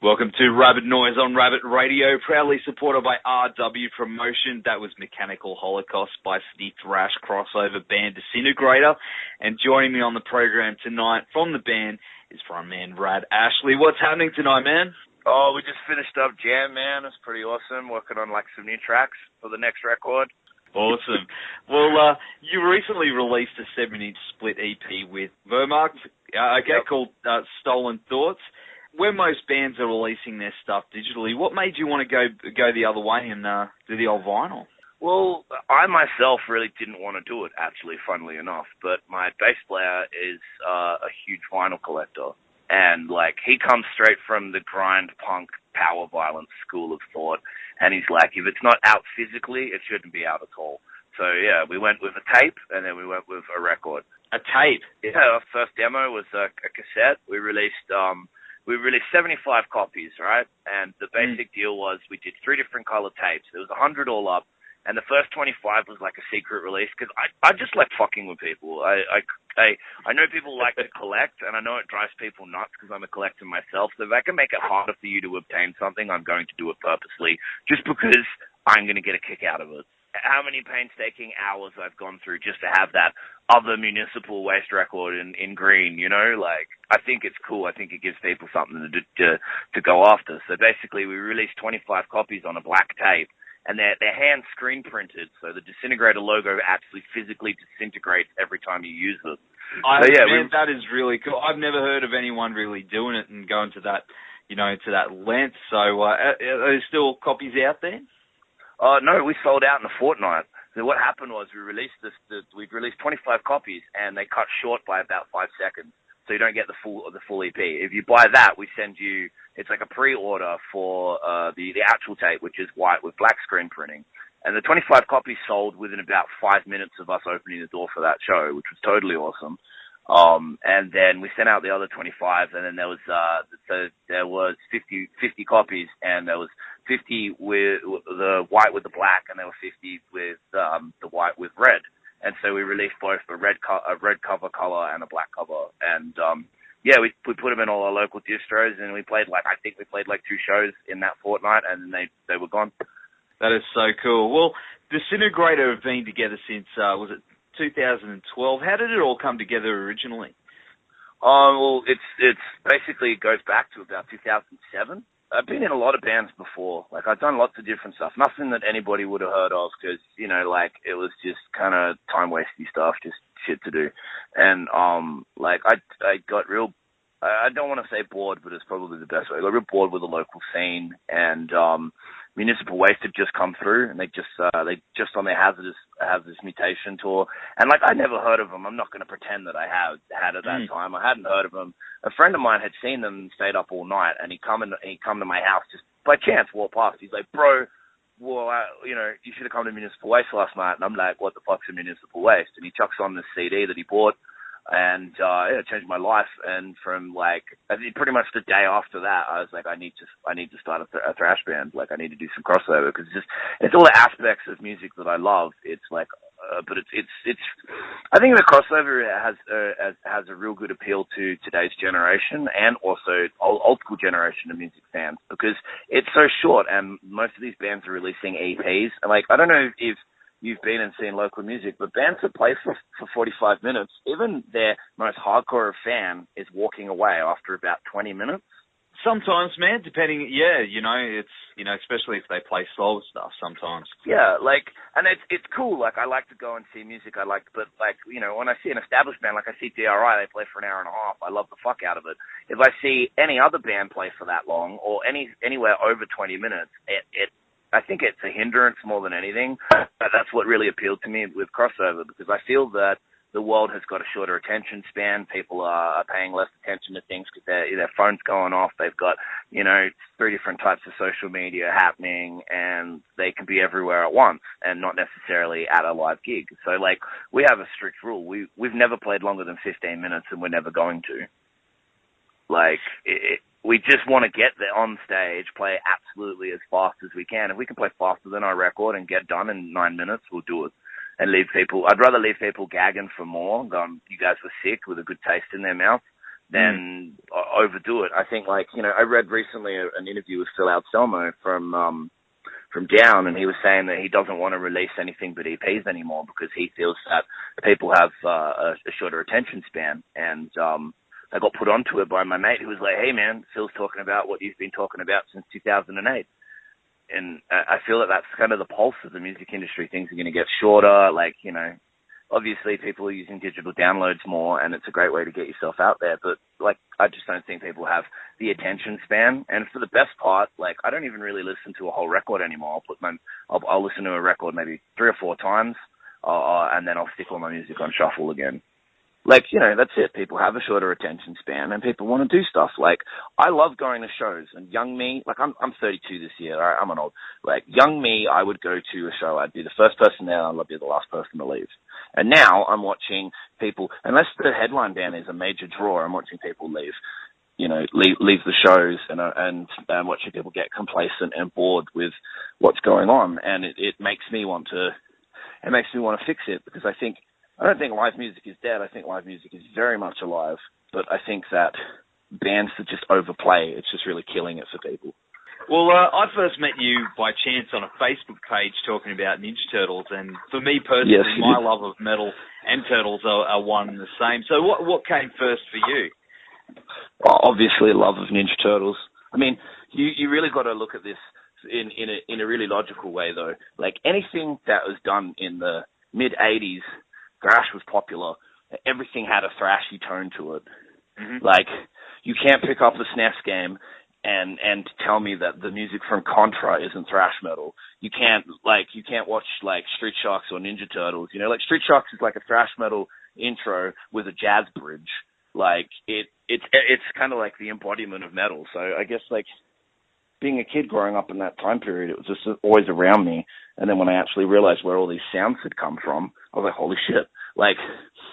Welcome to Rabid Noise on Rabbit Radio, proudly supported by RW Promotion. That was Mechanical Holocaust by Rad Thrash crossover band Disintegrator. And joining me on the program tonight from the band is frontman Rad Thrashlee. What's happening tonight, man? Oh, we just finished up Jam, man. It's pretty awesome. Working on some new tracks for the next record. Awesome. Well, you recently released a 7-inch split EP with Vermark, called Stolen Thoughts. When most bands are releasing their stuff digitally, what made you want to go the other way and do the old vinyl? Well, I myself really didn't want to do it, actually, funnily enough. But my bass player is a huge vinyl collector. And, he comes straight from the grind punk power violence school of thought. And he's like, if it's not out physically, it shouldn't be out at all. So, yeah, we went with a tape, and then we went with a record. A tape? Yeah, our first demo was a cassette. We released 75 copies, right? And the basic deal was we did 3 different color tapes. There was 100 all up, and the first 25 was a secret release because I just like fucking with people. I know people like to collect, and I know it drives people nuts because I'm a collector myself. So if I can make it harder for you to obtain something, I'm going to do it purposely just because I'm going to get a kick out of it. How many painstaking hours I've gone through just to have that other municipal waste record in green, I think it's cool. I think it gives people something to go after. So basically we released 25 copies on a black tape, and they're hand screen printed, so the Disintegrator logo actually physically disintegrates every time you use it. That is really cool. I've never heard of anyone really doing it and going to that, to that length. So are there still copies out there? No, we sold out in a fortnight. So what happened was we released we'd released 25 copies, and they cut short by about 5 seconds, so you don't get the full EP. If you buy that, we send you, it's like a pre-order for the actual tape, which is white with black screen printing. And the 25 copies sold within about 5 minutes of us opening the door for that show, which was totally awesome. And then we sent out the other 25, and then there was 50 copies, and there was 50 with the white with the black, and there were 50 with the white with red. And so we released both a red cover color and a black cover. And we put them in all our local distros, and we played 2 shows in that fortnight, and then they were gone. That is so cool. Well, Disintegrator have been together since was it 2012? How did it all come together originally? Well, it's basically it goes back to about 2007. I've been in a lot of bands before. I've done lots of different stuff. Nothing that anybody would have heard of because, it was just kind of time-wasty stuff, just shit to do. And, I got real, I don't want to say bored, but it's probably the best way. I got real bored with the local scene, and Municipal Waste had just come through, and they just on their hazardous mutation tour, and I never heard of them. I'm not going to pretend that I had at that time. I hadn't heard of them. A friend of mine had seen them and stayed up all night, and he come to my house just by chance, walked past. He's like, bro, well, you should have come to Municipal Waste last night. And I'm like, what the fuck's a Municipal Waste? And he chucks on this CD that he bought. And it changed my life. And from pretty much the day after that, I was like, I need to start a thrash band. I need to do some crossover because it's all the aspects of music that I love. It's but it's I think the crossover has a real good appeal to today's generation and also old school generation of music fans because it's so short and most of these bands are releasing EPs. And I don't know if you've been and seen local music, but bands that play for 45 minutes, even their most hardcore fan is walking away after about 20 minutes. Sometimes, man, depending, it's, especially if they play slower stuff sometimes. Yeah, and it's cool. I like to go and see music. But when I see an established band, I see DRI, they play for an hour and a half. I love the fuck out of it. If I see any other band play for that long or anywhere over 20 minutes, I think it's a hindrance more than anything. But that's what really appealed to me with crossover because I feel that the world has got a shorter attention span. People are paying less attention to things because their phone's going off. They've got, 3 different types of social media happening and they can be everywhere at once and not necessarily at a live gig. So, we have a strict rule. We've never played longer than 15 minutes and we're never going to. We just want to get there on stage, play absolutely as fast as we can. If we can play faster than our record and get done in 9 minutes, we'll do it. And I'd rather leave people gagging for more, going, you guys were sick with a good taste in their mouth, than overdo it. I think, like, you know, I read recently an interview with Phil Anselmo from Down, and he was saying that he doesn't want to release anything but EPs anymore because he feels that people have a shorter attention span. And I got put onto it by my mate who was like, hey, man, Phil's talking about what you've been talking about since 2008. And I feel that that's kind of the pulse of the music industry. Things are going to get shorter. Like, you know, obviously people are using digital downloads more, and it's a great way to get yourself out there. But, like, I just don't think people have the attention span. And for the best part, like, I don't even really listen to a whole record anymore. I'll listen to a record maybe 3 or 4 times, and then I'll stick all my music on shuffle again. Like, you know, that's it. People have a shorter attention span, and people want to do stuff. Like, I love going to shows, and young me, like, I'm 32 this year. I'm an old, like, young me, I would go to a show. I'd be the first person there, and I'd be the last person to leave. And now I'm watching people, unless the headline band is a major draw, I'm watching people leave. You know, leave the shows, and watching people get complacent and bored with what's going on, and it makes me want to fix it, because I don't think live music is dead. I think live music is very much alive, but I think that bands that just overplay, it's just really killing it for people. Well, I first met you by chance on a Facebook page talking about Ninja Turtles, and for me personally, yes, my love of metal and Turtles are one and the same. So what came first for you? Well, obviously, love of Ninja Turtles. I mean, you really got to look at this in a really logical way, though. Like, anything that was done in the mid-'80s, thrash was popular. Everything had a thrashy tone to it. Mm-hmm. Like, you can't pick up the SNES game and tell me that the music from Contra isn't thrash metal. You can't watch, like, Street Sharks or Ninja Turtles. You know, like, Street Sharks is like a thrash metal intro with a jazz bridge. Like, it's kind of like the embodiment of metal. So I guess, like, being a kid growing up in that time period, it was just always around me. And then when I actually realized where all these sounds had come from, I was like, holy shit. Like,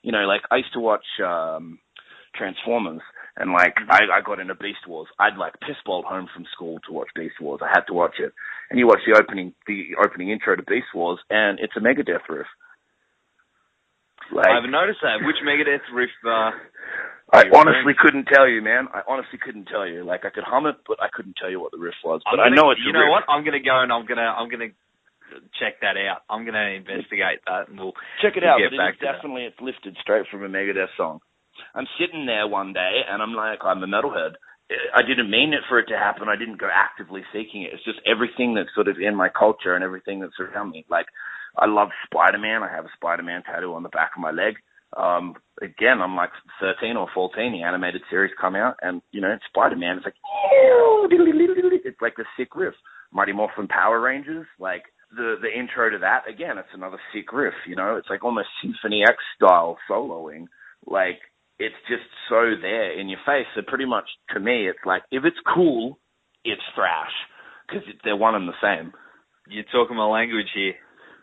you know, like, I used to watch Transformers, and, like, I got into Beast Wars. I'd, like, piss-balled home from school to watch Beast Wars. I had to watch it. And you watch the opening intro to Beast Wars, and it's a Megadeth riff. Like, I haven't noticed that. Which Megadeth riff? I honestly couldn't tell you, man. I honestly couldn't tell you. Like, I could hum it, but I couldn't tell you what the riff was. But I know it's a riff. You know what? I'm gonna go and I'm gonna check that out. I'm gonna investigate that, and we'll check it out. But it's lifted straight from a Megadeth song. I'm sitting there one day, and I'm like, I'm a metalhead. I didn't mean it for it to happen. I didn't go actively seeking it. It's just everything that's sort of in my culture and everything that's around me. Like, I love Spider-Man. I have a Spider-Man tattoo on the back of my leg. Again, I'm like 13 or 14. The animated series come out, and, you know, Spider-Man, it's like, it's like the sick riff. Mighty Morphin Power Rangers, like, the intro to that, again, it's another sick riff, you know? It's like almost Symphony X style soloing. Like, it's just so there in your face. So pretty much, to me, it's like, if it's cool, it's thrash, because they're one and the same. You're talking my language here.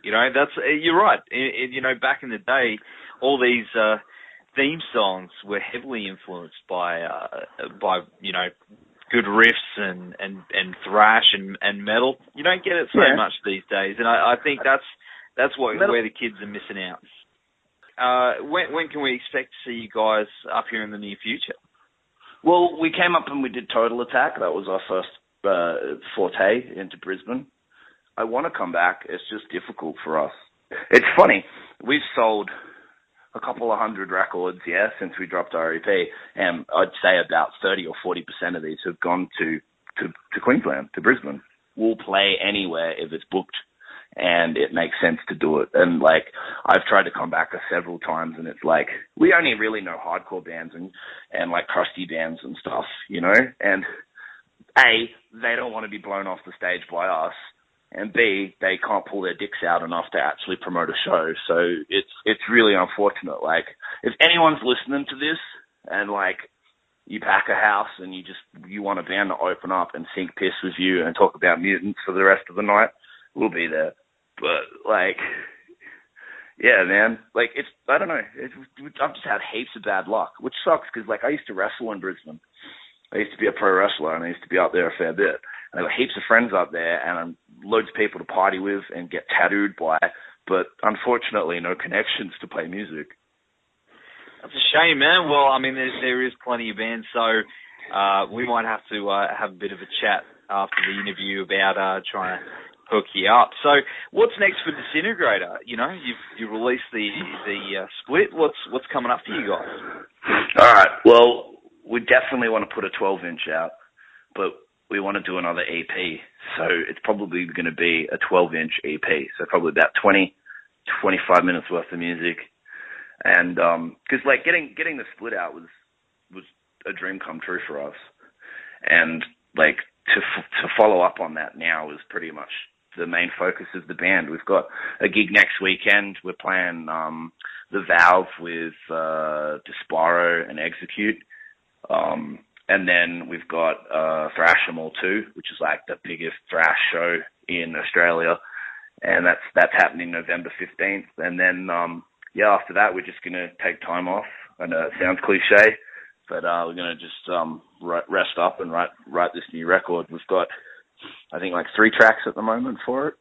You know, you're right. You know, back in the day, all these theme songs were heavily influenced by you know, good riffs and thrash and metal. You don't get it so much these days, and I think that's where the kids are missing out. When can we expect to see you guys up here in the near future? Well, we came up and we did Total Attack. That was our first forte into Brisbane. I want to come back. It's just difficult for us. It's funny. We've sold a couple of 100 records, since we dropped our EP, and I'd say about 30 or 40% of these have gone to Queensland, to Brisbane. We'll play anywhere if it's booked, and it makes sense to do it. And, like, I've tried to come back several times, and it's like, we only really know hardcore bands and like crusty bands and stuff, you know? And A, they don't want to be blown off the stage by us, and B, they can't pull their dicks out enough to actually promote a show. So it's really unfortunate. Like, if anyone's listening to this and, like, you pack a house and you want a band to open up and sink piss with you and talk about mutants for the rest of the night, we'll be there. But, like, yeah, man. Like, I don't know. I've just had heaps of bad luck, which sucks because, like, I used to wrestle in Brisbane. I used to be a pro wrestler, and I used to be out there a fair bit. And I've got heaps of friends up there, and loads of people to party with and get tattooed by, but unfortunately no connections to play music. That's a shame, man. Well, I mean, there is plenty of bands, so we might have to have a bit of a chat after the interview about trying to hook you up. So, what's next for Disintegrator? You know, you've released the split. What's coming up for you guys? All right. Well, we definitely want to put a 12-inch out, but we want to do another EP. So it's probably going to be a 12-inch EP. So probably about 25 minutes worth of music. And because like getting the split out was a dream come true for us. And like to follow up on that now is pretty much the main focus of the band. We've got a gig next weekend. We're playing the Valve with Disparo and Execute. And then we've got Thrash 'Em All 2, which is like the biggest thrash show in Australia. And that's happening November 15th. And then, after that, we're just going to take time off. I know it sounds cliche, but we're going to just rest up and write this new record. We've got, I think, like 3 tracks at the moment for it.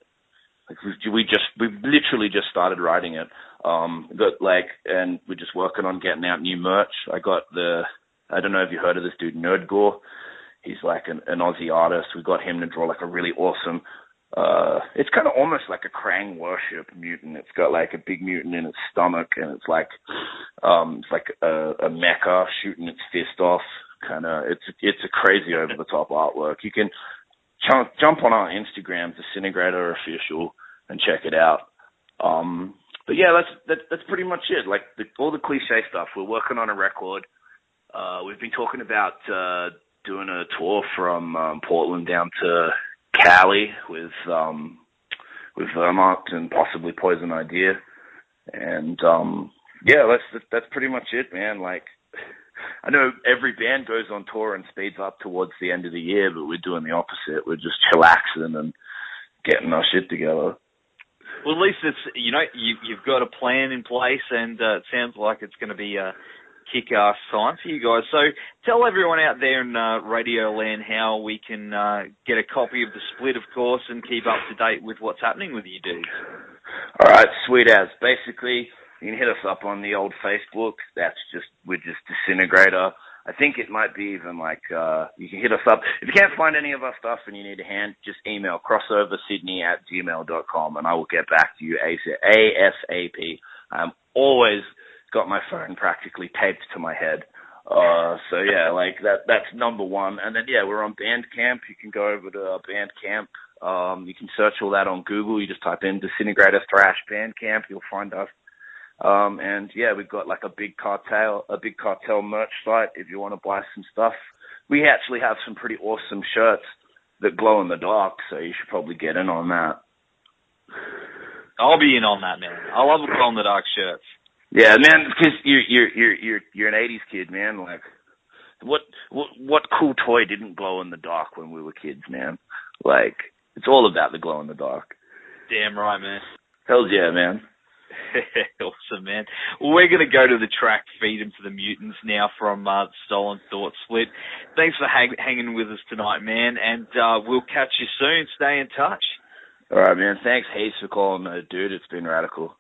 Like we've literally just started writing it. And we're just working on getting out new merch. I don't know if you heard of this dude, Nerdgore. He's like an Aussie artist. We got him to draw like a really awesome, it's kind of almost like a Krang worship mutant. It's got like a big mutant in its stomach, and it's like a mecha shooting its fist off. Kind of, it's a crazy over the top artwork. You can jump on our Instagram, Disintegrator Official, and check it out. But yeah, that's pretty much it. Like all the cliche stuff. We're working on a record. We've been talking about doing a tour from Portland down to Cali with Vermont and possibly Poison Idea, and that's pretty much it, man. Like, I know every band goes on tour and speeds up towards the end of the year, but we're doing the opposite. We're just chillaxing and getting our shit together. Well, at least it's you've got a plan in place, and it sounds like it's going to be a kick-ass time for you guys. So tell everyone out there in Radio Land how we can get a copy of the split, of course, and keep up to date with what's happening with you dudes. All right, sweet as. Basically, you can hit us up on the old Facebook. We're just Disintegrator. I think it might be even like you can hit us up. If you can't find any of our stuff and you need a hand, just email crossoversydney@gmail.com and I will get back to you ASAP. I'm always got my phone practically taped to my head. So yeah, like that's number one. And then we're on Bandcamp. You can go over to our Bandcamp. You can search all that on Google. You just type in Disintegrator Thrash Bandcamp. You'll find us. We've got like a big cartel merch site if you want to buy some stuff. We actually have some pretty awesome shirts that glow in the dark, so you should probably get in on that. I'll be in on that, man. I love the glow in the dark shirts. Yeah, man, because you're an 80s kid, man. Like, what cool toy didn't glow in the dark when we were kids, man? Like, it's all about the glow in the dark. Damn right, man. Hells yeah, man. Awesome, man. Well, we're going to go to the track Feed 'Em to the Mutants now from Stolen Thought Split. Thanks for hanging with us tonight, man, and we'll catch you soon. Stay in touch. All right, man. Thanks, Hayes, for calling, dude. It's been radical.